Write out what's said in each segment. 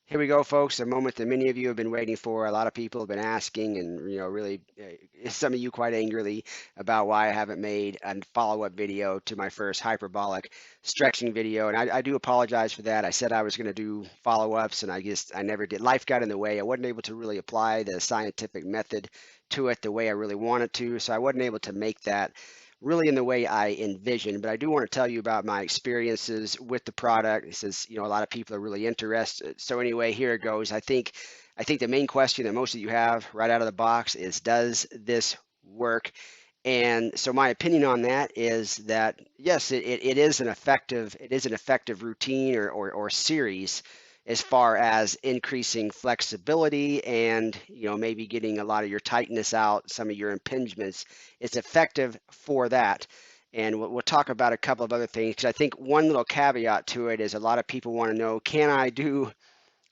Here we go, folks. A moment that many of you have been waiting for. A lot of people have been asking, and really, some of you quite angrily about why I haven't made a follow-up video to my first hyperbolic stretching video. And I do apologize for that. I said I was going to do follow-ups, and I never did. Life got in the way. I wasn't able to really apply the scientific method to it the way I really wanted to, so I wasn't able to make that really in the way I envisioned. But I do want to tell you about my experiences with the product. It says, a lot of people are really interested. So anyway, here it goes. I think the main question that most of you have right out of the box is, does this work? And so my opinion on that is that yes, it is an effective routine or series as far as increasing flexibility and maybe getting a lot of your tightness out, some of your impingements. It's effective for that. And we'll talk about a couple of other things, because I think one little caveat to it is a lot of people want to know, can I do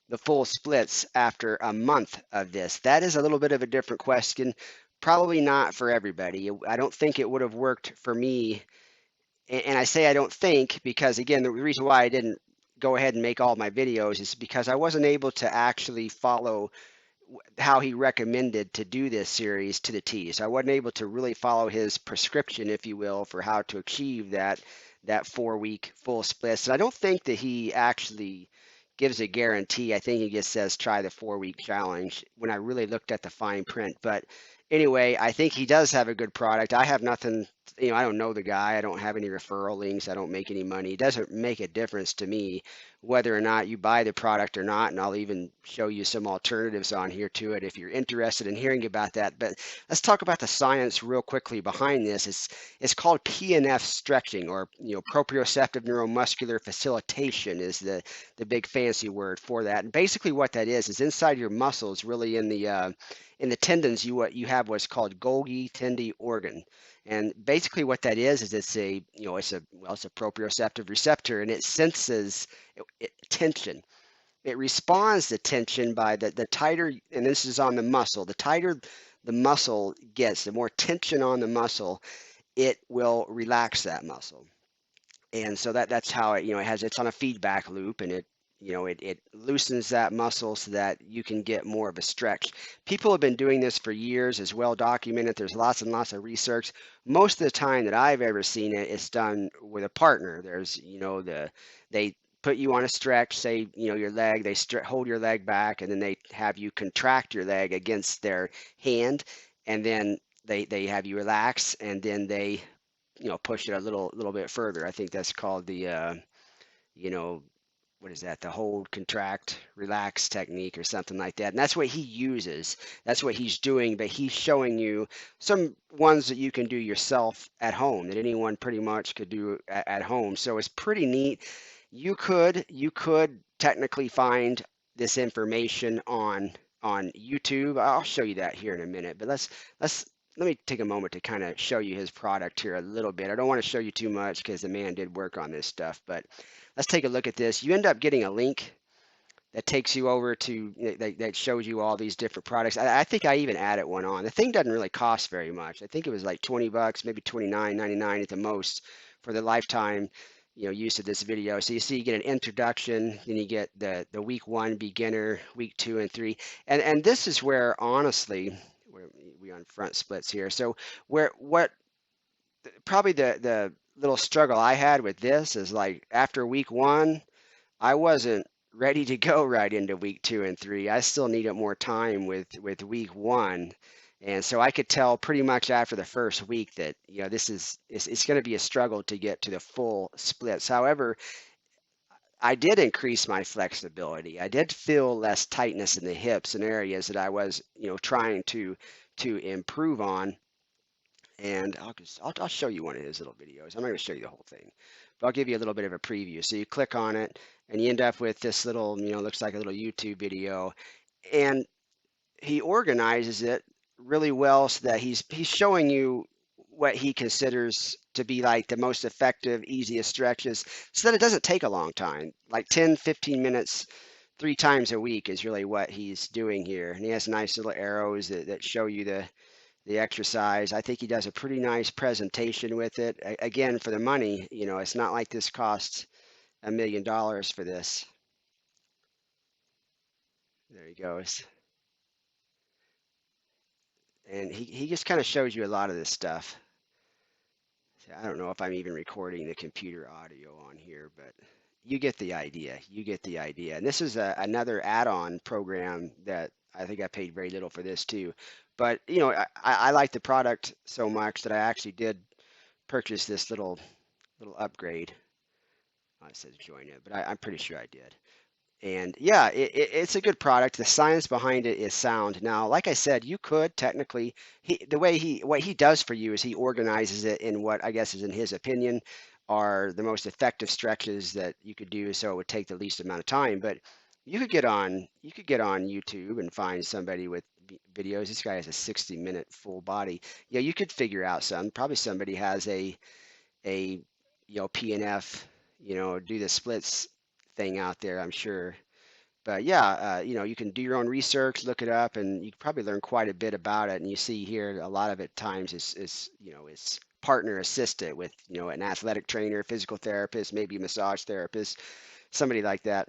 the full splits after a month of this? That is a little bit of a different question. Probably not for everybody. I don't think it would have worked for me. And I say I don't think because, again, the reason why I didn't go ahead and make all my videos is because I wasn't able to actually follow how he recommended to do this series to the T. So I wasn't able to really follow his prescription, if you will, for how to achieve that 4-week full splits. And I don't think that he actually gives a guarantee. I think he just says try the 4-week challenge when I really looked at the fine print. But anyway, I think he does have a good product. I have nothing, I don't know the guy. I don't have any referral links. I don't make any money. It doesn't make a difference to me whether or not you buy the product or not. And I'll even show you some alternatives on here to it if you're interested in hearing about that. But let's talk about the science real quickly behind this. It's called PNF stretching, or proprioceptive neuromuscular facilitation is the big fancy word for that. And basically what that is inside your muscles, really in the tendons, you have what's called Golgi tendy organ. And basically what that is it's a proprioceptive receptor, and it senses tension. It responds to tension by the tighter, and this is on the muscle, the tighter the muscle gets, the more tension on the muscle, it will relax that muscle. And so that's how it's on a feedback loop, and it loosens that muscle so that you can get more of a stretch. People have been doing this for years, as well documented. There's lots and lots of research. Most of the time that I've ever seen it, it's done with a partner. There's they put you on a stretch, say your leg, they hold your leg back, and then they have you contract your leg against their hand, and then they have you relax, and then they push it a little bit further. I think that's called the you know what is that? The hold, contract, relax technique or something like that. And that's what he uses. That's what he's doing, but he's showing you some ones that you can do yourself at home, that anyone pretty much could do at home. So it's pretty neat. You could technically find this information on YouTube. I'll show you that here in a minute, but let me take a moment to kind of show you his product here a little bit. I don't want to show you too much because the man did work on this stuff, but let's take a look at this. You end up getting a link that takes you over to that shows you all these different products. I think I even added one on. The thing doesn't really cost very much. I think it was like 20 bucks, maybe 29.99 at the most for the lifetime use of this video. So you see, you get an introduction, then you get the week 1 beginner, week 2 and 3, and this is where honestly we on front splits here. So where what probably the little struggle I had with this is, like, after week 1, I wasn't ready to go right into week 2 and 3. I still needed more time with week 1. And so I could tell pretty much after the first week that it's going to be a struggle to get to the full splits. However, I did increase my flexibility. I did feel less tightness in the hips and areas that I was trying to improve on. And I'll show you one of his little videos. I'm not going to show you the whole thing, but I'll give you a little bit of a preview. So you click on it, and you end up with this little, looks like a little YouTube video, and he organizes it really well so that he's showing you what he considers to be like the most effective, easiest stretches, so that it doesn't take a long time. Like 10, 15 minutes, 3 times a week is really what he's doing here. And he has nice little arrows that show you the exercise. I think he does a pretty nice presentation with it. Again, for the money, it's not like this costs $1 million for this. There he goes. And he just kind of shows you a lot of this stuff. So I don't know if I'm even recording the computer audio on here, but you get the idea. You get the idea. And this is another add-on program that I think I paid very little for this too. But you know, I like the product so much that I actually did purchase this little upgrade. It says join it, but I'm pretty sure I did. And yeah, it's a good product. The science behind it is sound. Now, like I said, you could technically, the way what he does for you is he organizes it in what I guess is, in his opinion, are the most effective stretches that you could do, so it would take the least amount of time. But you could get on YouTube and find somebody with videos. This guy has a 60-minute full body. Yeah, you could figure out some. Probably somebody has a PNF, do the splits thing out there, I'm sure. But yeah, you can do your own research, look it up, and you can probably learn quite a bit about it. And you see here, a lot of it times is partner assisted with, an athletic trainer, physical therapist, maybe a massage therapist, somebody like that.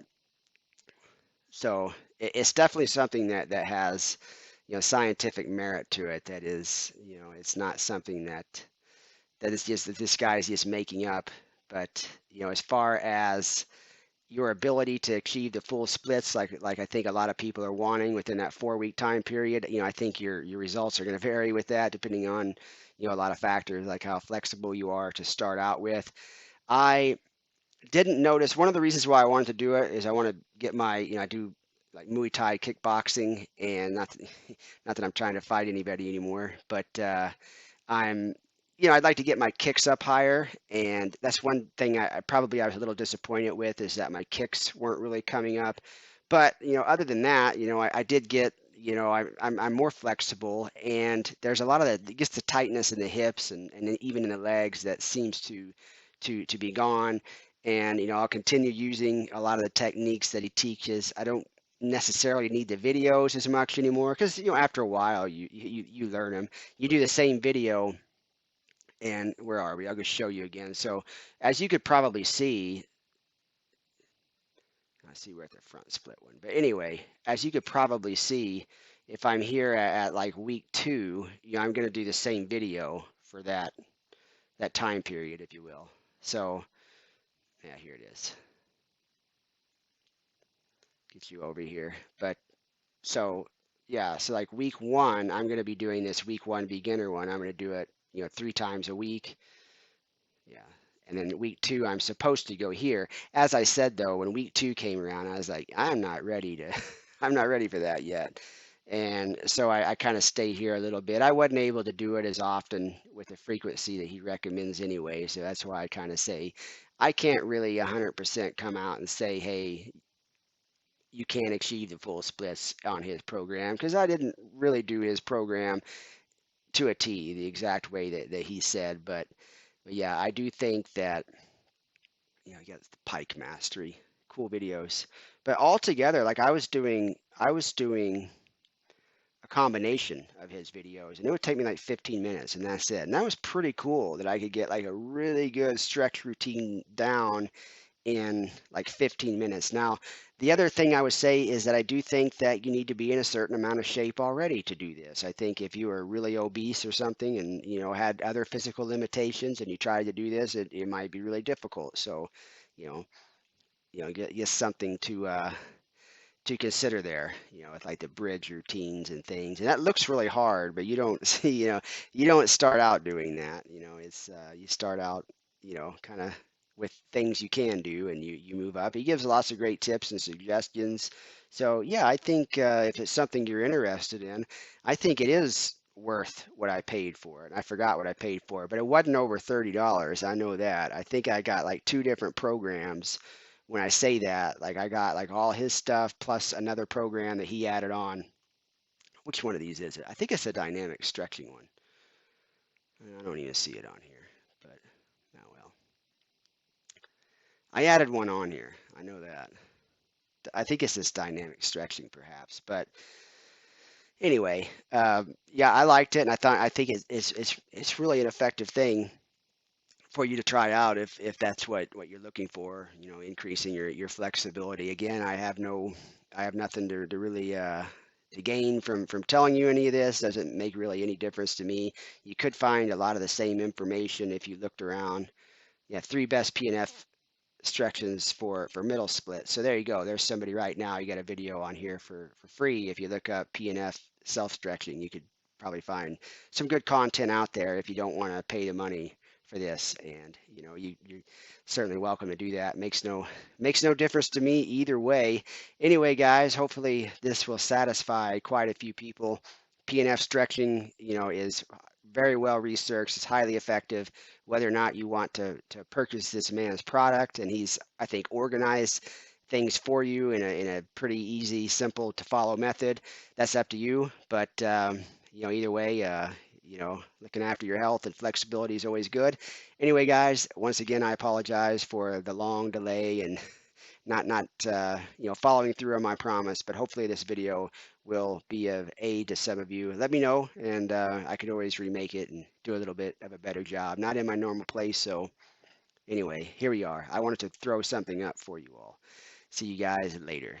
So it's definitely something that has, scientific merit to it. That is, it's not something that is just that this guy is just making up. But as far as your ability to achieve the full splits, like I think a lot of people are wanting within that 4 week time period, I think your results are going to vary with that, depending on a lot of factors, like how flexible you are to start out with. I didn't notice one of the reasons why I wanted to do it is I want to get my, I do like Muay Thai kickboxing, and not that I'm trying to fight anybody anymore, but I'm, I'd like to get my kicks up higher, and that's one thing I was a little disappointed with, is that my kicks weren't really coming up. But other than that, I did get, I'm more flexible, and there's a lot of just the tightness in the hips and then even in the legs that seems to be gone. And I'll continue using a lot of the techniques that he teaches. I don't necessarily need the videos as much anymore, because after a while you learn them. You do the same video, and where are we? I'll just show you again. So as you could probably see, I see we're at the front split one. But anyway, as you could probably see, if I'm here at like week 2, I'm going to do the same video for that time period, if you will. So yeah, here it is. Get you over here. But so yeah, so like week 1, I'm going to be doing this week 1 beginner one. I'm going to do it, 3 times a week. Yeah. And then week 2, I'm supposed to go here. As I said, though, when week 2 came around, I was like, I'm not ready to, I'm not ready for that yet. And so I kind of stay here a little bit. I wasn't able to do it as often with the frequency that he recommends anyway. So that's why I kind of say I can't really 100% come out and say, hey, you can't achieve the full splits on his program, because I didn't really do his program to a T, the exact way that he said. But yeah, I do think that you got the Pike Mastery, cool videos. But altogether, like I was doing a combination of his videos, and it would take me like 15 minutes, and that's it. And that was pretty cool that I could get like a really good stretch routine down in like 15 minutes. Now, the other thing I would say is that I do think that you need to be in a certain amount of shape already to do this. I think if you are really obese or something, and had other physical limitations, and you tried to do this, it might be really difficult. So, you know, get something to consider there, with like the bridge routines and things. And that looks really hard, but you don't see, you don't start out doing that. It's you start out, kind of with things you can do, and you move up. He gives lots of great tips and suggestions. So yeah, I think if it's something you're interested in, I think it is worth what I paid for it. I forgot what I paid for it, but it wasn't over $30. I know that. I think I got like 2 different programs. When I say that, like I got like all his stuff plus another program that he added on. Which one of these is it? I think it's a dynamic stretching one. I don't even see it on here, but oh well. I added one on here. I know that. I think it's this dynamic stretching perhaps, but anyway, yeah, I liked it, and I think it's really an effective thing for you to try out if that's what you're looking for, increasing your flexibility. Again, I have no I have nothing to really to gain from telling you any of this. Doesn't make really any difference to me. You could find a lot of the same information if you looked around. Yeah, three best PNF instructions for middle split. So there you go. There's somebody right now. You got a video on here for free. If you look up PNF self stretching, you could probably find some good content out there if you don't want to pay the money for this. And you know, you're certainly welcome to do that. Makes no difference to me either way. Anyway, guys, hopefully this will satisfy quite a few people. PNF stretching, you know, is very well researched. It's highly effective. Whether or not you want to purchase this man's product, and he's, I think, organized things for you in a pretty easy, simple to follow method. That's up to you. But you know, either way, you know, looking after your health and flexibility is always good. Anyway, guys, once again, I apologize for the long delay and not you know, following through on my promise, but hopefully this video will be of aid to some of you. Let me know, and I could always remake it and do a little bit of a better job. Not in my normal place, so anyway, here we are. I wanted to throw something up for you all. See you guys later.